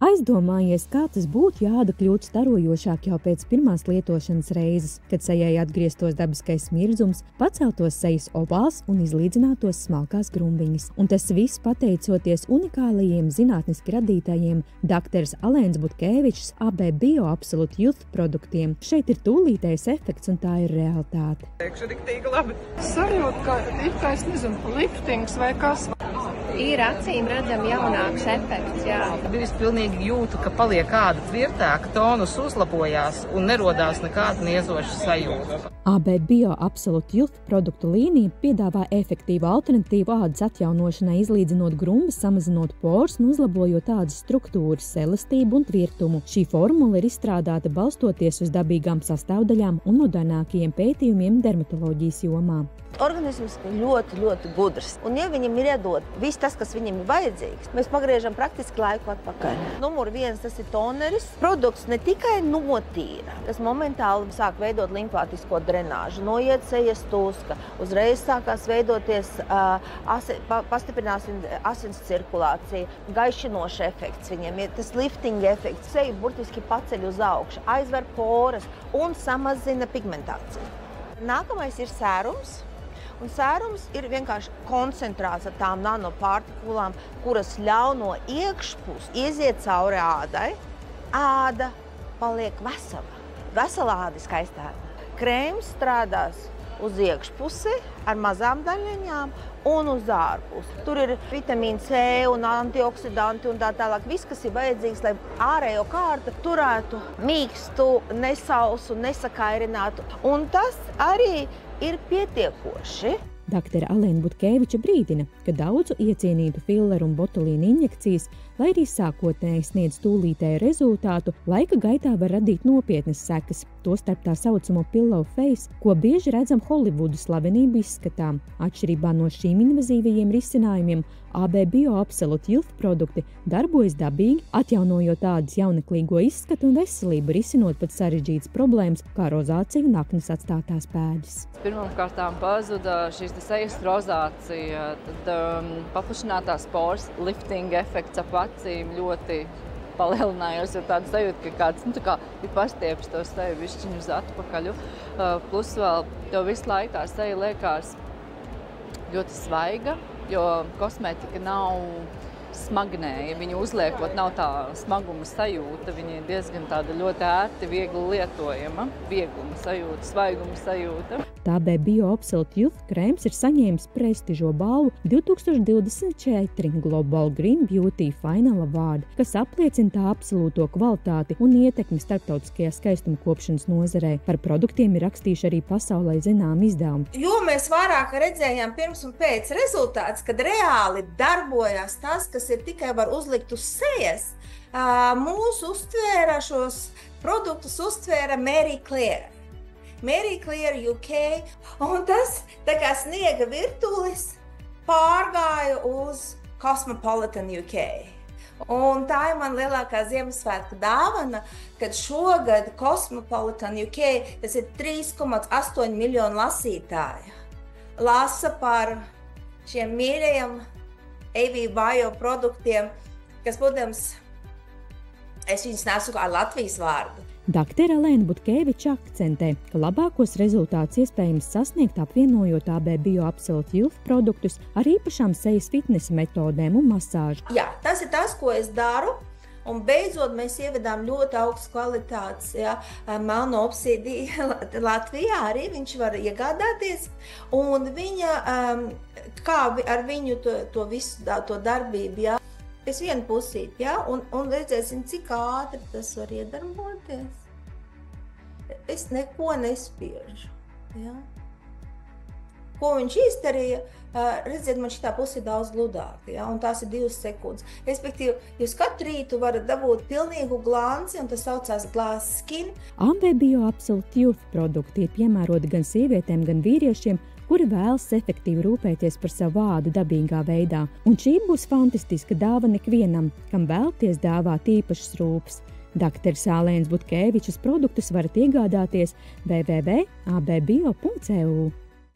Aizdomājies, kā tas būtu, ja āda kļūtu starojošāk jau pēc pirmās lietošanas reizes, kad sejai atgrieztos dabiskais smirdzums, paceltos sejas ovāls un izlīdzinātos smalkās grumbiņas. Un tas viss pateicoties unikālajiem zinātniski radītajiem Dr. Alēns Butkēvičs AB Bio Absolute Youth produktiem. Šeit ir tūlītējs efekts un tā ir realitāte. Riktīgi labi. Sajūta, ka es nezinu, liftings vai kas. Ir acīm redzam jaunāks efekts, jā. Es pilnīgi jūtu, ka paliek āda tvirtāka, tonus uzlabojās un nerodās nekāda niezoša sajūta. AB Bio Absolute Youth produktu līnija piedāvā efektīvu alternatīvu ādas atjaunošanai, izlīdzinot grumbas, samazinot porus un uzlabojot ādas struktūras, elastību un tvirtumu. Šī formula ir izstrādāta balstoties uz dabīgām sastāvdaļām un modernākajiem pētījumiem dermatoloģijas jomā. Organisms ir ļoti, ļoti gudrs. Un ja viņam ir iedot viss tas, kas viņam ir vajadzīgs, mēs pagriežam praktiski laiku atpakaļ. Numur 1, tas ir toneris. Produkts ne tikai notīra, tas momentāli sāk veidot limfātisko drenāžu, noiet sejas tūska, uzreiz sākās veidoties, pastiprinās asins cirkulācija, gaišinoša efekts viņiem ir, tas lifting efekts, seju burtiski paceļ uz augšu, aizver poras un samazina pigmentāciju. Nākamais ir sērums. Un sērums ir vienkārši koncentrāts ar tām nanopartikulām, kuras ļauj no iekšpuses iziet cauri ādai. Āda paliek vesela. Vesela āda ir skaista āda. Krēms strādās uz iekšpusi ar mazām daļiņām un uz ārpusi. Tur ir vitamīna C un antioksidanti un tā tālāk. Viss, kas ir vajadzīgs, lai ārējo kārta turētu mīkstu, nesausu, nesakairinātu. Un tas arī ir pietiekoši. Dr. Alēna Butkēviča brīdina, ka daudzu iecienītu filleru un botulīnu injekcijas, lai arī sākotnēji sniedz tūlītēju rezultātu, laika gaitā var radīt nopietnas sekas, tostarp tā saucamo pillow face, ko bieži redzam Holivudu slavenību izskatā. Atšķirībā no šīm invazīvajiem risinājumiem, AB Bio Absolute Youth produkti darbojas dabīgi, atjaunojot ādas jauneklīgo izskatu un veselību, risinot pat sarežģītas problēmas, kā rozācija un aknas atstātās pēdas. Pirmkārtām pazuda šīs sejas rozācija, tad paplašinātās poras, lifting efekts ap acīm ļoti palielinājos, jo tāda sajūta, ka kāds ir pastieps to seju višķiņu uz atpakaļu. Plus vēl to visu laikā seja liekas ļoti svaiga, jo kosmētika nav smagnēja. Viņu uzliekot nav tā smaguma sajūta, viņa ir diezgan tāda ļoti ērti, viegli lietojama, viegluma sajūta, svaiguma sajūta. AB Bio Absolute Youth krēms ir saņēmis prestižo balvu 2024 Global Green Beauty Final Award, kas apliecina tā absolūto kvalitāti un ietekmi starptautiskajā skaistumkopšanas nozarē. Par produktiem ir rakstījuši arī pasaulē zinām izdevumi. Jo mēs vairāk redzējām pirms un pēc rezultāts, kad reāli darbojās tas, kas ir tikai var uzlikt uz sejas, mūsu uztvēra šos produktus uztvēra Mary Claire. Mary Claire UK, un tas tā kā sniega virtulis pārgāja uz Cosmopolitan UK. Un tā ir man lielākā Ziemassvētku dāvana, kad šogad Cosmopolitan UK, tas ir 3,8 miljonu lasītāju, lasa par šiem mīļajiem AB Bio produktiem, kas, protams, es viņus nesaku ar Latvijas vārdu. Dr. Alēna Butkēviča akcentē, ka labākos rezultātus iespējams sasniegt apvienojot AB Bio Absolute Youth produktus ar īpašām sejas fitnesa metodēm un masāžu. Jā, tas ir tas, ko es daru. Un beidzot mēs ievedām ļoti augsts kvalitātes melno obsīdiju Latvijā, arī viņš var iegādāties. Un viņa, kā ar viņu to visu to darbību, jā. Es vienu pusīti, jā, un redzēsim, cik ātri tas var iedarboties. Es neko nespiežu, jā. Ko viņš izdarīja, redziet, man šitā pusi ir daudz gludāka, ja, un tās ir 2 sekundes. Respektīvi, jūs katru rītu varat dabūt pilnīgu glanci, un tas saucās glass skin. AB Bio Absolute Youth produkti ir piemēroti gan sievietēm, gan vīriešiem, kuri vēlas efektīvi rūpēties par savu ādu dabīgā veidā. Un šī būs fantastiska dāvana ikvienam, kam vēlties dāvāt īpašas rūpes. Dr. Alēnas Butkēvičas produktus varat iegādāties www.abbio.eu.